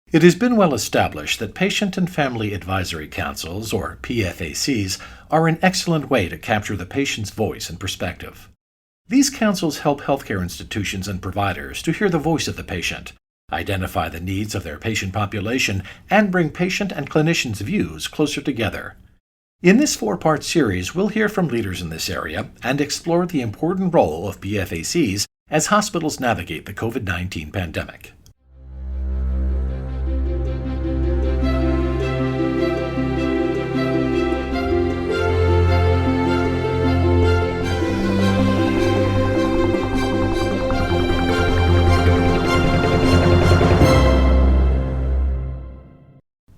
It has been well established that Patient and Family Advisory Councils, or PFACs, are an excellent way to capture the patient's voice and perspective. These councils help healthcare institutions and providers to hear the voice of the patient, identify the needs of their patient population, and bring patient and clinicians' views closer together. In this four-part series, we'll hear from leaders in this area and explore the important role of PFACs as hospitals navigate the COVID-19 pandemic.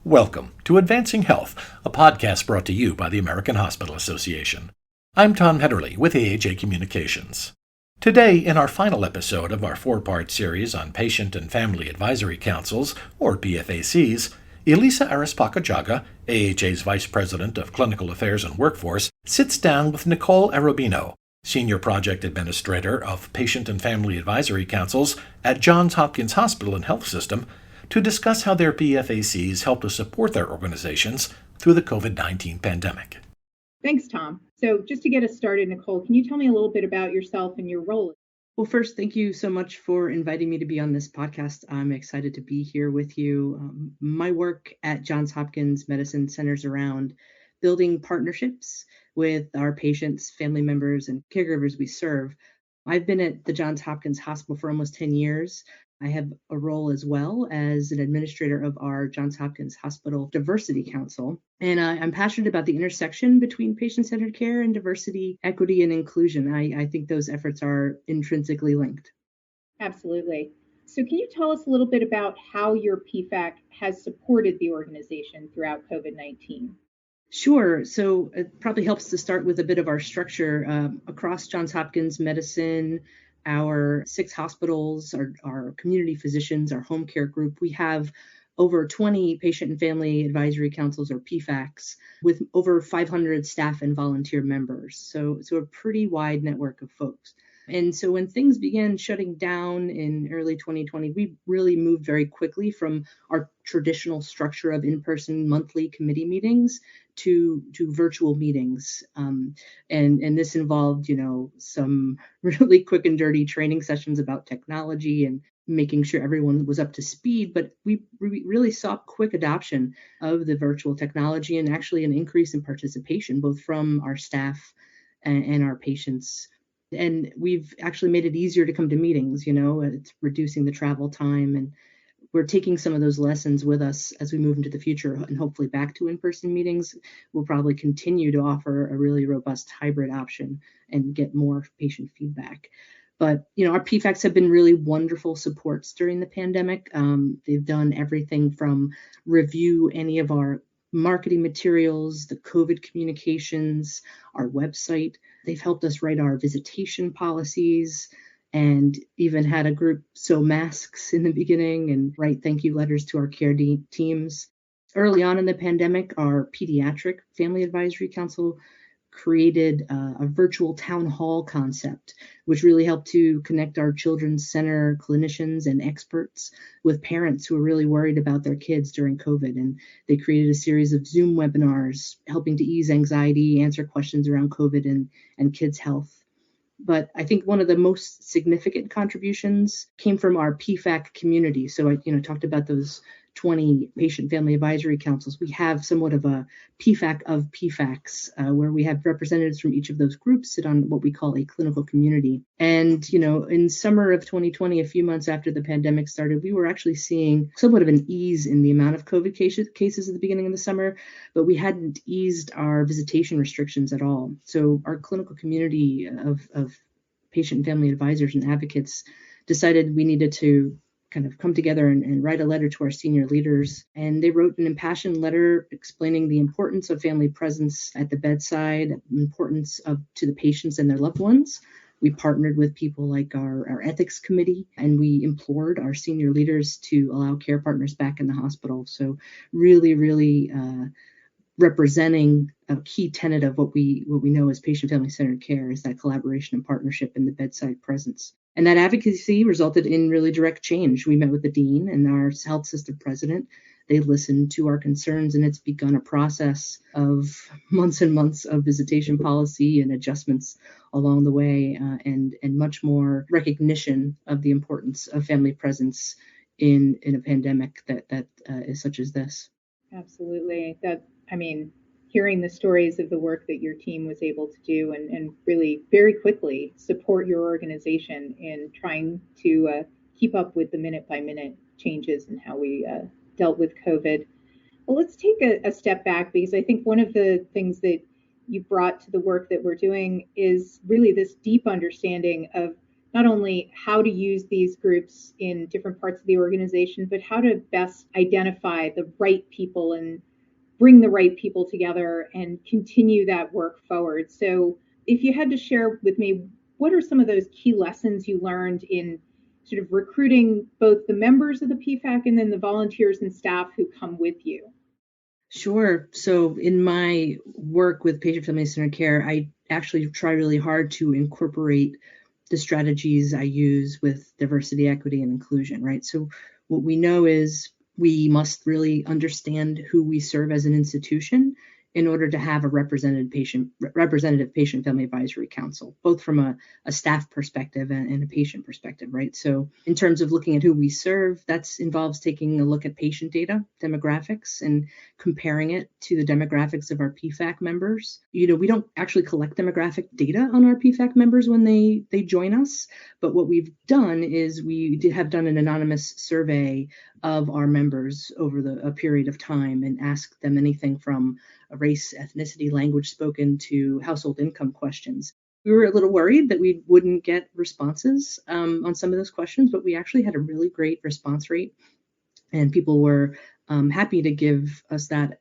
Welcome to Advancing Health, a podcast brought to you by the American Hospital Association. I'm Tom Hederle with AHA Communications. Today, in our final episode of our four-part series on Patient and Family Advisory Councils, or PFACs, Elisa Arespacochaga, AHA's Vice President of Clinical Affairs and Workforce, sits down with Nicole Iarrobino, Senior Project Administrator of Patient and Family Advisory Councils at Johns Hopkins Hospital and Health System, to discuss how their PFACs help to support their organizations through the COVID-19 pandemic. Thanks, Tom. So just to get us started, Nicole, can you tell me a little bit about yourself and your role? Well, first, thank you so much for inviting me to be on this podcast. I'm excited to be here with you. My work at Johns Hopkins Medicine centers around building partnerships with our patients, family members, and caregivers we serve. I've been at the Johns Hopkins Hospital for almost 10 years. I have a role as well as an administrator of our Johns Hopkins Hospital Diversity Council. And I'm passionate about the intersection between patient-centered care and diversity, equity, and inclusion. I think those efforts are intrinsically linked. Absolutely. So can you tell us a little bit about how your PFAC has supported the organization throughout COVID-19? Sure. So it probably helps to start with a bit of our structure across Johns Hopkins Medicine. Our 6 hospitals, our community physicians, our home care group, we have over 20 patient and family advisory councils, or PFACs, with over 500 staff and volunteer members. So a pretty wide network of folks. And so when things began shutting down in early 2020, we really moved very quickly from our traditional structure of in-person monthly committee meetings to virtual meetings. And this involved, some really quick and dirty training sessions about technology and making sure everyone was up to speed. But we really saw quick adoption of the virtual technology and actually an increase in participation, both from our staff and our patients. And we've actually made it easier to come to meetings, it's reducing the travel time. And we're taking some of those lessons with us as we move into the future and hopefully back to in-person meetings. We'll probably continue to offer a really robust hybrid option and get more patient feedback. But, our PFACs have been really wonderful supports during the pandemic. They've done everything from review any of our marketing materials, the COVID communications, our website. They've helped us write our visitation policies and even had a group sew masks in the beginning and write thank you letters to our care teams. Early on in the pandemic, our Pediatric Family Advisory Council created a virtual town hall concept, which really helped to connect our children's center clinicians and experts with parents who were really worried about their kids during COVID. And they created a series of Zoom webinars helping to ease anxiety, answer questions around COVID and kids' health. But I think one of the most significant contributions came from our PFAC community. So I talked about those 20 patient family advisory councils. We have somewhat of a PFAC of PFACs, where we have representatives from each of those groups sit on what we call a clinical community. And, in summer of 2020, a few months after the pandemic started, we were actually seeing somewhat of an ease in the amount of COVID cases at the beginning of the summer, but we hadn't eased our visitation restrictions at all. So our clinical community of patient and family advisors and advocates decided we needed to kind of come together and write a letter to our senior leaders. And they wrote an impassioned letter explaining the importance of family presence at the bedside, importance to the patients and their loved ones. We partnered with people like our ethics committee, and we implored our senior leaders to allow care partners back in the hospital. So really, really representing a key tenet of what we know as patient family centered care is that collaboration and partnership in the bedside presence. And that advocacy resulted in really direct change. We met with the dean and our health system president. They listened to our concerns, and it's begun a process of months and months of visitation policy and adjustments along the way, and much more recognition of the importance of family presence in a pandemic that is such as this. Absolutely. Hearing the stories of the work that your team was able to do and really very quickly support your organization in trying to keep up with the minute by minute changes in how we dealt with COVID. Well, let's take a step back, because I think one of the things that you brought to the work that we're doing is really this deep understanding of not only how to use these groups in different parts of the organization, but how to best identify the right people and bring the right people together and continue that work forward. So if you had to share with me, what are some of those key lessons you learned in sort of recruiting both the members of the PFAC and then the volunteers and staff who come with you? Sure. So in my work with patient family centered care, I actually try really hard to incorporate the strategies I use with diversity, equity, and inclusion, right? So what we know is we must really understand who we serve as an institution in order to have a representative patient family advisory council, both from a staff perspective and a patient perspective, right? So in terms of looking at who we serve, that involves taking a look at patient data, demographics, and comparing it to the demographics of our PFAC members. We don't actually collect demographic data on our PFAC members when they join us, but what we've done is we have done an anonymous survey of our members over a period of time and asked them anything from race, ethnicity, language spoken to household income questions. We were a little worried that we wouldn't get responses on some of those questions, but we actually had a really great response rate, and people were happy to give us that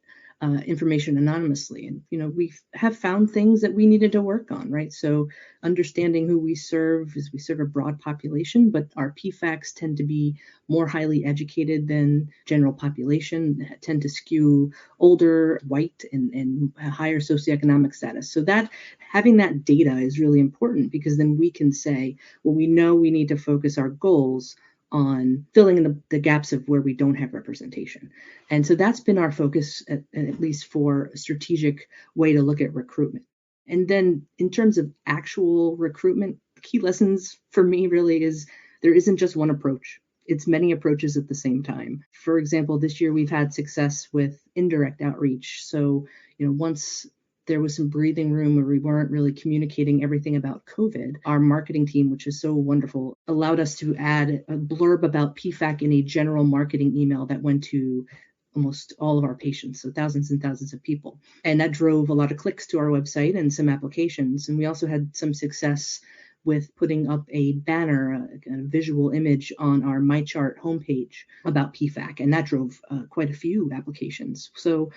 information anonymously. And, we have found things that we needed to work on, right? So understanding who we serve is we serve a broad population, but our PFACs tend to be more highly educated than general population, tend to skew older, white, and higher socioeconomic status. So that having that data is really important, because then we can say, well, we know we need to focus our goals on filling in the gaps of where we don't have representation. And so that's been our focus, at least for a strategic way to look at recruitment. And then in terms of actual recruitment, key lessons for me really is there isn't just one approach. It's many approaches at the same time. For example, this year we've had success with indirect outreach. So, once there was some breathing room where we weren't really communicating everything about COVID, our marketing team, which is so wonderful, allowed us to add a blurb about PFAC in a general marketing email that went to almost all of our patients, so thousands and thousands of people. And that drove a lot of clicks to our website and some applications. And we also had some success with putting up a banner, a visual image on our MyChart homepage about PFAC, and that drove quite a few applications. So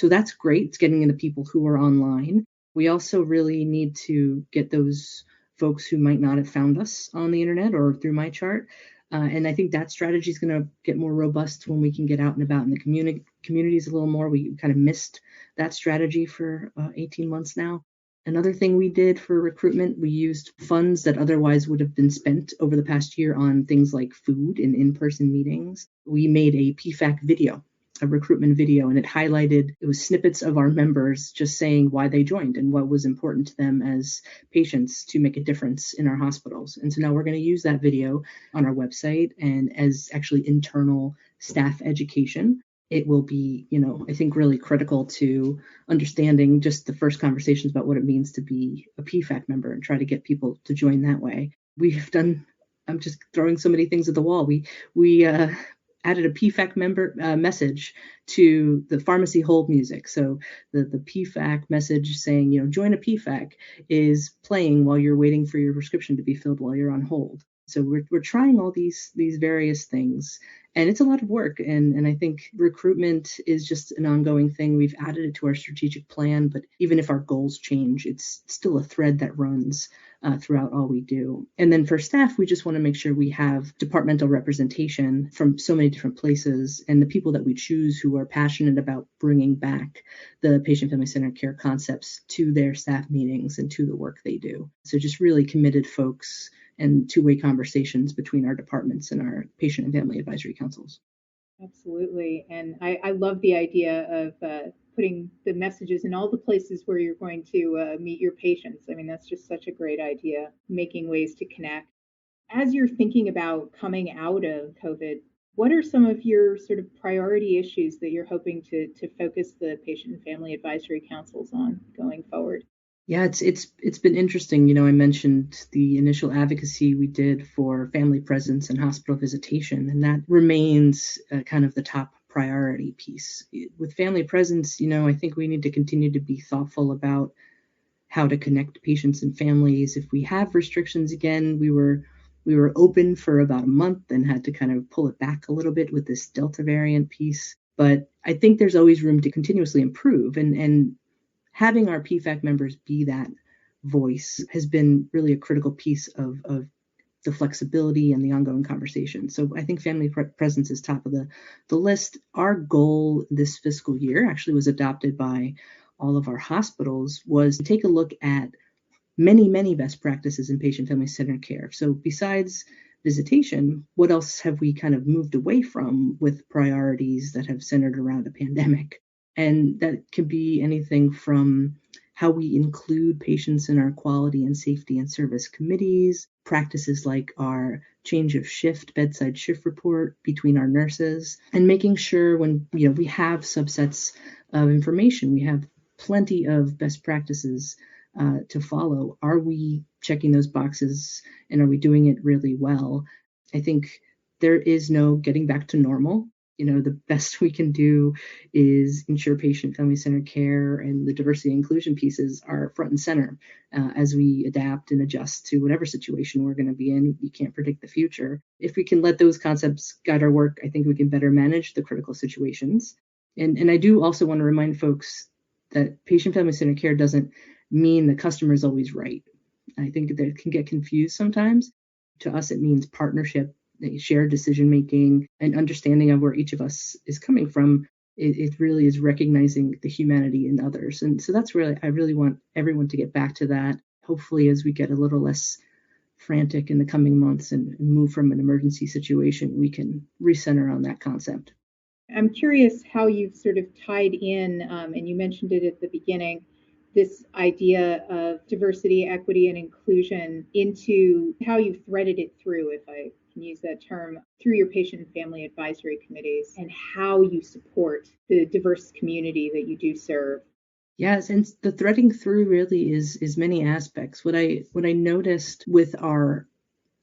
that's great. It's getting into people who are online. We also really need to get those folks who might not have found us on the internet or through MyChart. And I think that strategy is going to get more robust when we can get out and about in the communities a little more. We kind of missed that strategy for 18 months now. Another thing we did for recruitment, we used funds that otherwise would have been spent over the past year on things like food and in-person meetings. We made a PFAC video, a recruitment video, and it was snippets of our members just saying why they joined and what was important to them as patients to make a difference in our hospitals. And so now we're going to use that video on our website and as actually internal staff education. It will be, I think really critical to understanding just the first conversations about what it means to be a PFAC member and try to get people to join that way. I'm just throwing so many things at the wall. We added a PFAC member message to the pharmacy hold music. So the PFAC message saying, join a PFAC is playing while you're waiting for your prescription to be filled while you're on hold. So we're trying all these various things, and it's a lot of work. And I think recruitment is just an ongoing thing. We've added it to our strategic plan, but even if our goals change, it's still a thread that runs throughout all we do. And then for staff, we just want to make sure we have departmental representation from so many different places, and the people that we choose who are passionate about bringing back the patient family centered care concepts to their staff meetings and to the work they do. So just really committed folks and two-way conversations between our departments and our patient and family advisory councils. Absolutely. And I love the idea of putting the messages in all the places where you're going to meet your patients. I mean, that's just such a great idea, making ways to connect. As you're thinking about coming out of COVID, what are some of your sort of priority issues that you're hoping to focus the patient and family advisory councils on going forward? Yeah, it's been interesting. I mentioned the initial advocacy we did for family presence and hospital visitation, and that remains kind of the top priority piece. With family presence, I think we need to continue to be thoughtful about how to connect patients and families. If we have restrictions again, we were open for about a month and had to kind of pull it back a little bit with this Delta variant piece. But I think there's always room to continuously improve, and having our PFAC members be that voice has been really a critical piece of the flexibility and the ongoing conversation. So I think family presence is top of the list. Our goal this fiscal year actually was adopted by all of our hospitals, was to take a look at many best practices in patient family centered care. So besides visitation, what else have we kind of moved away from with priorities that have centered around a pandemic? And that can be anything from how we include patients in our quality and safety and service committees, practices like our change of shift, bedside shift report between our nurses, and making sure when we have subsets of information, we have plenty of best practices to follow. Are we checking those boxes, and are we doing it really well? I think there is no getting back to normal. The best we can do is ensure patient family centered care and the diversity and inclusion pieces are front and center as we adapt and adjust to whatever situation we're going to be in. You can't predict the future. If we can let those concepts guide our work, I think we can better manage the critical situations. And I do also want to remind folks that patient family centered care doesn't mean the customer is always right. I think that can get confused sometimes. To us, it means partnership, shared decision making, and understanding of where each of us is coming from. It really is recognizing the humanity in others. And so I really want everyone to get back to that. Hopefully, as we get a little less frantic in the coming months and move from an emergency situation, we can recenter on that concept. I'm curious how you've sort of tied in, and you mentioned it at the beginning, this idea of diversity, equity, and inclusion into how you've threaded it through, if I can use that term, through your patient and family advisory committees, and how you support the diverse community that you do serve. Yes, and the threading through really is many aspects. What I noticed with our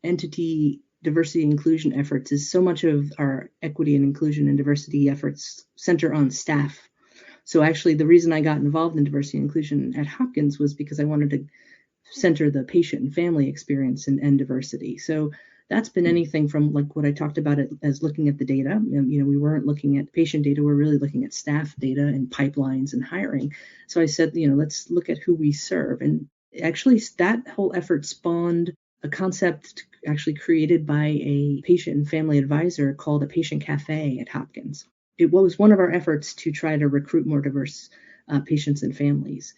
entity diversity and inclusion efforts is so much of our equity and inclusion and diversity efforts center on staff. So actually, the reason I got involved in diversity and inclusion at Hopkins was because I wanted to center the patient and family experience and diversity. So that's been anything from like what I talked about as looking at the data. We weren't looking at patient data, we're really looking at staff data and pipelines and hiring. So I said, let's look at who we serve. And actually, that whole effort spawned a concept actually created by a patient and family advisor called a patient cafe at Hopkins. It was one of our efforts to try to recruit more diverse patients and families.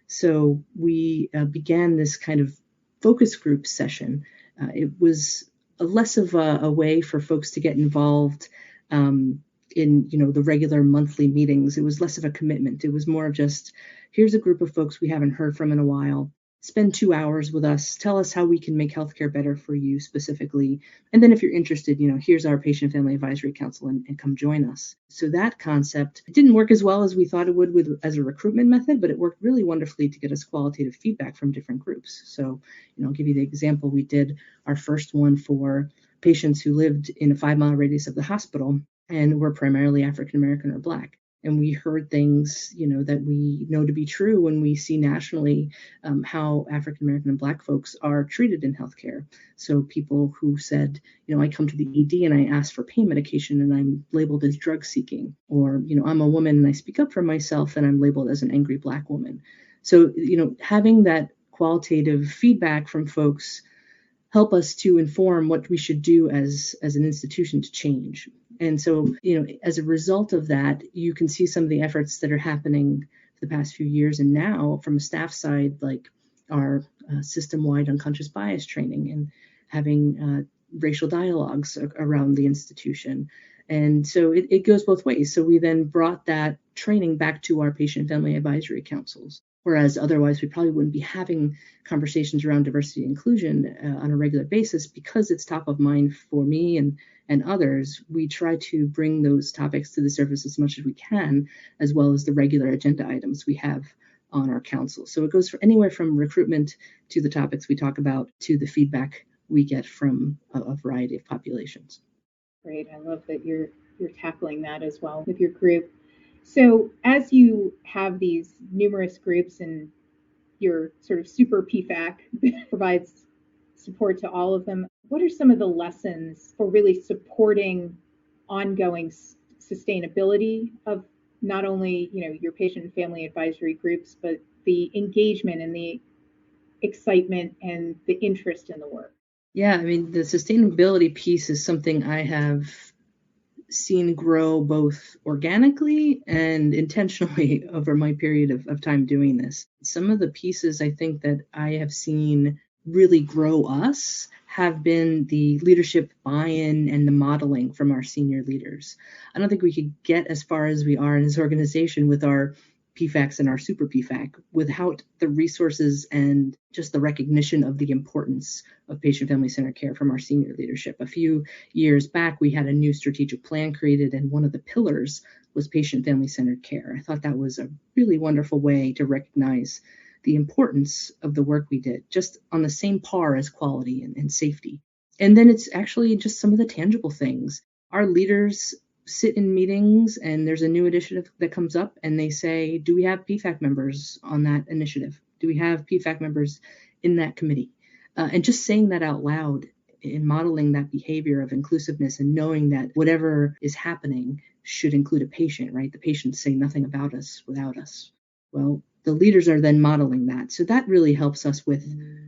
So we began this kind of focus group session. It was less of a way for folks to get involved in the regular monthly meetings. It was less of a commitment. It was more of just, here's a group of folks we haven't heard from in a while. Spend 2 hours with us. Tell us how we can make healthcare better for you specifically. And then if you're interested, here's our Patient Family Advisory Council and come join us. So that concept, it didn't work as well as we thought it would as a recruitment method, but it worked really wonderfully to get us qualitative feedback from different groups. So, I'll give you the example. We did our first one for patients who lived in a 5-mile radius of the hospital and were primarily African American or Black. And we heard things, that we know to be true when we see nationally how African American and Black folks are treated in healthcare. So people who said, I come to the ED and I ask for pain medication and I'm labeled as drug seeking, or, I'm a woman and I speak up for myself and I'm labeled as an angry Black woman. So, having that qualitative feedback from folks help us to inform what we should do as an institution to change. And so, as a result of that, you can see some of the efforts that are happening for the past few years. And now from a staff side, like our system-wide unconscious bias training and having racial dialogues around the institution. And so it goes both ways. So we then brought that training back to our patient and family advisory councils, whereas otherwise we probably wouldn't be having conversations around diversity and inclusion on a regular basis. Because it's top of mind for me and others, we try to bring those topics to the surface as much as we can, as well as the regular agenda items we have on our council. So it goes for anywhere from recruitment to the topics we talk about to the feedback we get from a variety of populations. Great. I love that you're tackling that as well with your group. So as you have these numerous groups and your sort of super PFAC that provides support to all of them, what are some of the lessons for really supporting ongoing sustainability of not only, your patient and family advisory groups, but the engagement and the excitement and the interest in the work? Yeah, I mean, the sustainability piece is something I have seen grow both organically and intentionally over my period of time doing this. Some of the pieces I think that I have seen really grow us have been the leadership buy-in and the modeling from our senior leaders. I don't think we could get as far as we are in this organization with our PFACs and our super PFAC without the resources and just the recognition of the importance of patient family centered care from our senior leadership. A few years back, we had a new strategic plan created, and one of the pillars was patient family centered care. I thought that was a really wonderful way to recognize the importance of the work we did, just on the same par as quality and safety. And then it's actually just some of the tangible things. Our leaders sit in meetings and there's a new initiative that comes up and they say, do we have PFAC members on that initiative? Do we have PFAC members in that committee? And just saying that out loud and modeling that behavior of inclusiveness and knowing that whatever is happening should include a patient, right? The patients say nothing about us without us. Well, the leaders are then modeling that. So that really helps us with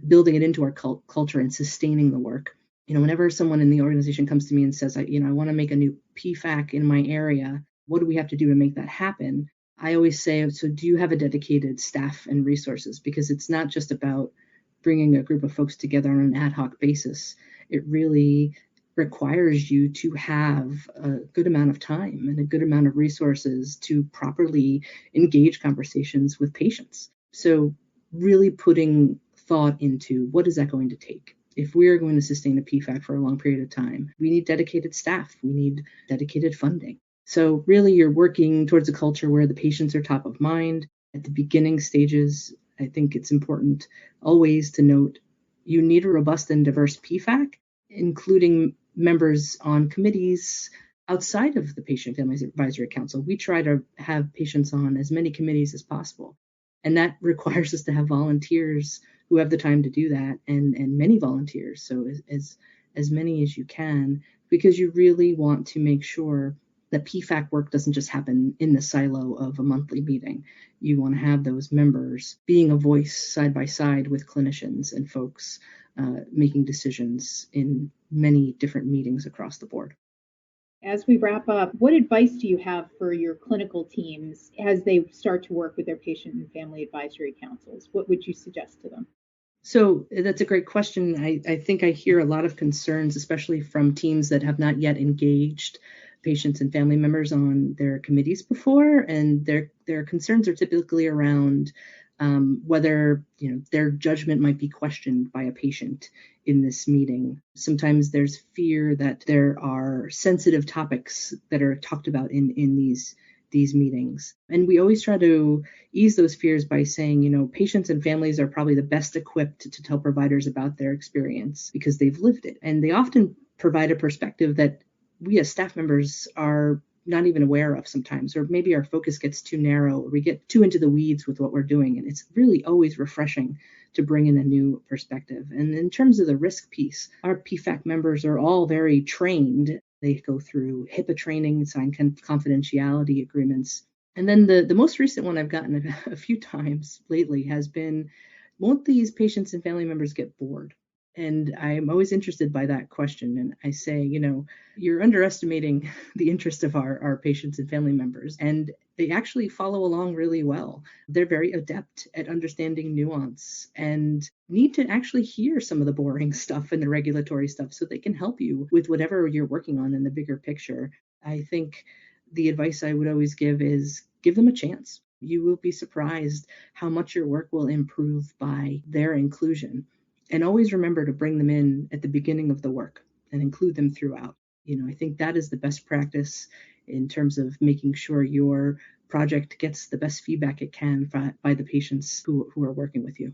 building it into our culture and sustaining the work. Whenever someone in the organization comes to me and says, I want to make a new PFAC in my area, what do we have to do to make that happen? I always say, so do you have a dedicated staff and resources? Because it's not just about bringing a group of folks together on an ad hoc basis. It really requires you to have a good amount of time and a good amount of resources to properly engage conversations with patients. So really putting thought into what is that going to take? If we are going to sustain a PFAC for a long period of time, we need dedicated staff. We need dedicated funding. So really you're working towards a culture where the patients are top of mind. At the beginning stages, I think it's important always to note you need a robust and diverse PFAC, including members on committees outside of the Patient Family Advisory Council. We try to have patients on as many committees as possible. And that requires us to have volunteers who have the time to do that, and many volunteers, so as many as you can, because you really want to make sure that PFAC work doesn't just happen in the silo of a monthly meeting. You want to have those members being a voice side by side with clinicians and folks making decisions in many different meetings across the board. As we wrap up, what advice do you have for your clinical teams as they start to work with their patient and family advisory councils? What would you suggest to them? So that's a great question. I think I hear a lot of concerns, especially from teams that have not yet engaged patients and family members on their committees before, and their concerns are typically around whether their judgment might be questioned by a patient in this meeting. Sometimes there's fear that there are sensitive topics that are talked about in these meetings. And we always try to ease those fears by saying, patients and families are probably the best equipped to tell providers about their experience because they've lived it. And they often provide a perspective that we as staff members are not even aware of sometimes, or maybe our focus gets too narrow, or we get too into the weeds with what we're doing. And it's really always refreshing to bring in a new perspective. And in terms of the risk piece, our PFAC members are all very trained. They go through HIPAA training, sign confidentiality agreements. And then the most recent one I've gotten a few times lately has been, won't these patients and family members get bored? And I'm always interested by that question. And I say, you're underestimating the interest of our patients and family members. And they actually follow along really well. They're very adept at understanding nuance and need to actually hear some of the boring stuff and the regulatory stuff so they can help you with whatever you're working on in the bigger picture. I think the advice I would always give is give them a chance. You will be surprised how much your work will improve by their inclusion. And always remember to bring them in at the beginning of the work and include them throughout. I think that is the best practice in terms of making sure your project gets the best feedback it can by the patients who are working with you.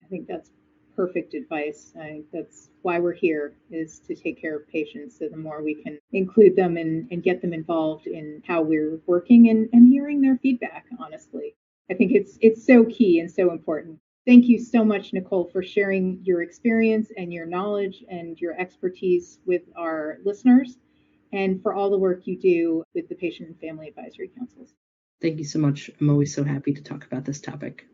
I think that's perfect advice. That's why we're here, is to take care of patients. So the more we can include them and get them involved in how we're working and hearing their feedback, honestly, I think it's so key and so important. Thank you so much, Nicole, for sharing your experience and your knowledge and your expertise with our listeners, and for all the work you do with the Patient and Family Advisory Councils. Thank you so much. I'm always so happy to talk about this topic.